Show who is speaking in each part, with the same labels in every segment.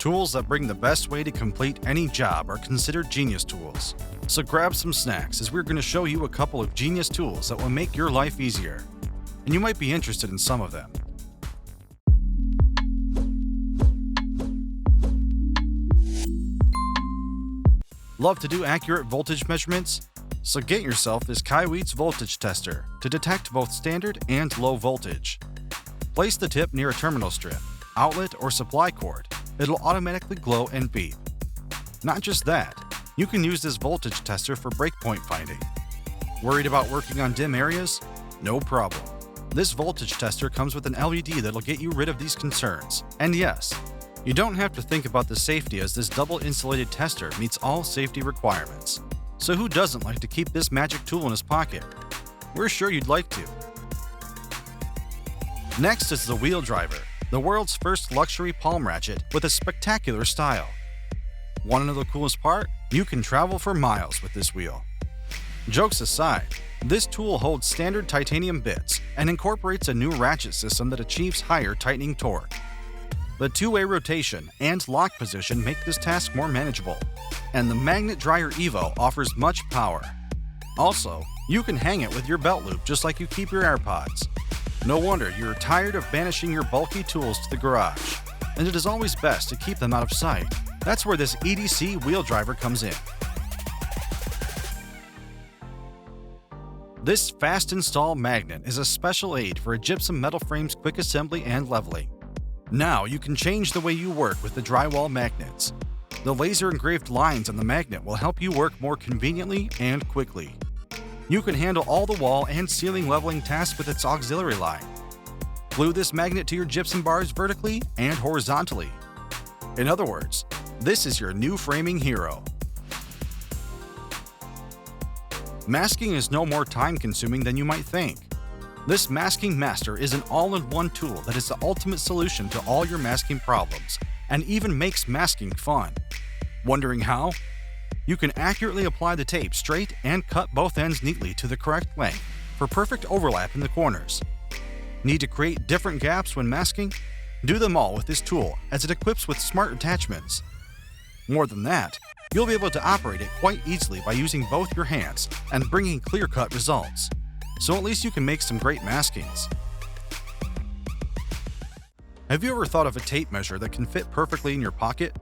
Speaker 1: Tools that bring the best way to complete any job are considered genius tools. So grab some snacks as we're going to show you a couple of genius tools that will make your life easier. And you might be interested in some of them. Love to do accurate voltage measurements? So get yourself this KAIWEETS voltage tester to detect both standard and low voltage. Place the tip near a terminal strip, outlet, or supply cord. It'll automatically glow and beep. Not just that, you can use this voltage tester for breakpoint finding. Worried about working on dim areas? No problem. This voltage tester comes with an LED that'll get you rid of these concerns. And yes, you don't have to think about the safety, as this double insulated tester meets all safety requirements. So who doesn't like to keep this magic tool in his pocket? We're sure you'd like to. Next is the wheel driver, the world's first luxury palm ratchet with a spectacular style. Want to know the coolest part? You can travel for miles with this wheel. Jokes aside, this tool holds standard titanium bits and incorporates a new ratchet system that achieves higher tightening torque. The two-way rotation and lock position make this task more manageable, and the Magnet Dryer Evo offers much power. Also, you can hang it with your belt loop just like you keep your AirPods. No wonder you're tired of banishing your bulky tools to the garage, and it is always best to keep them out of sight. That's where this EDC wheel driver comes in. This fast install magnet is a special aid for a gypsum metal frame's quick assembly and leveling. Now you can change the way you work with the drywall magnets. The laser engraved lines on the magnet will help you work more conveniently and quickly. You can handle all the wall and ceiling leveling tasks with its auxiliary line. Glue this magnet to your gypsum bars vertically and horizontally. In other words, this is your new framing hero. Masking is no more time-consuming than you might think. This Masking Master is an all-in-one tool that is the ultimate solution to all your masking problems, and even makes masking fun. Wondering how? You can accurately apply the tape straight and cut both ends neatly to the correct length for perfect overlap in the corners. Need to create different gaps when masking? Do them all with this tool, as it equips with smart attachments. More than that, you'll be able to operate it quite easily by using both your hands and bringing clear-cut results. So at least you can make some great maskings. Have you ever thought of a tape measure that can fit perfectly in your pocket?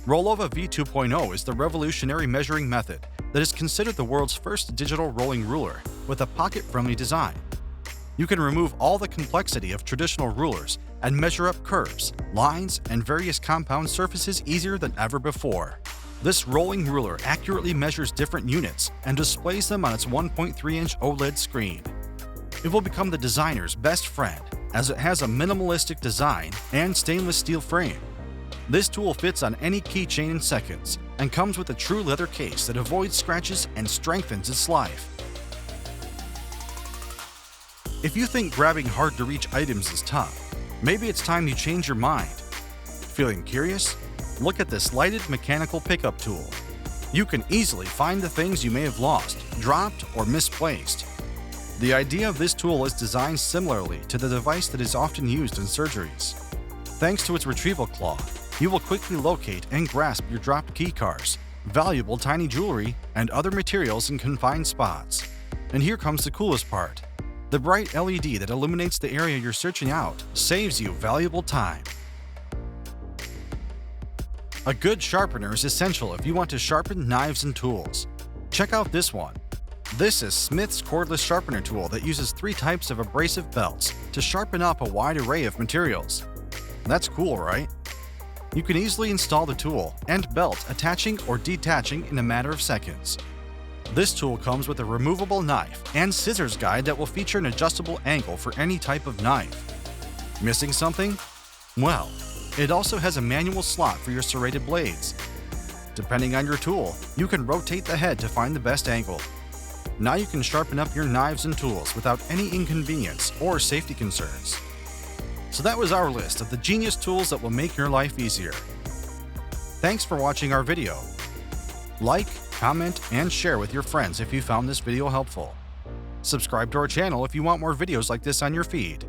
Speaker 1: ROLLOVA V2.0 is the revolutionary measuring method that is considered the world's first digital rolling ruler with a pocket-friendly design. You can remove all the complexity of traditional rulers and measure up curves, lines, and various compound surfaces easier than ever before. This rolling ruler accurately measures different units and displays them on its 1.3-inch OLED screen. It will become the designer's best friend, as it has a minimalistic design and stainless steel frame. This tool fits on any keychain in seconds and comes with a true leather case that avoids scratches and strengthens its life. If you think grabbing hard-to-reach items is tough, maybe it's time you change your mind. Feeling curious? Look at this lighted mechanical pickup tool. You can easily find the things you may have lost, dropped, or misplaced. The idea of this tool is designed similarly to the device that is often used in surgeries. Thanks to its retrieval claw, you will quickly locate and grasp your dropped key cards, valuable tiny jewelry, and other materials in confined spots. And here comes the coolest part. The bright LED that illuminates the area you're searching out saves you valuable time. A good sharpener is essential if you want to sharpen knives and tools. Check out this one. This is Smith's cordless sharpener tool that uses 3 types of abrasive belts to sharpen up a wide array of materials. That's cool, right? You can easily install the tool and belt attaching or detaching in a matter of seconds. This tool comes with a removable knife and scissors guide that will feature an adjustable angle for any type of knife. Missing something? Well, it also has a manual slot for your serrated blades. Depending on your tool, you can rotate the head to find the best angle. Now you can sharpen up your knives and tools without any inconvenience or safety concerns. So that was our list of the genius tools that will make your life easier. Thanks for watching our video. Like, comment, and share with your friends if you found this video helpful. Subscribe to our channel if you want more videos like this on your feed.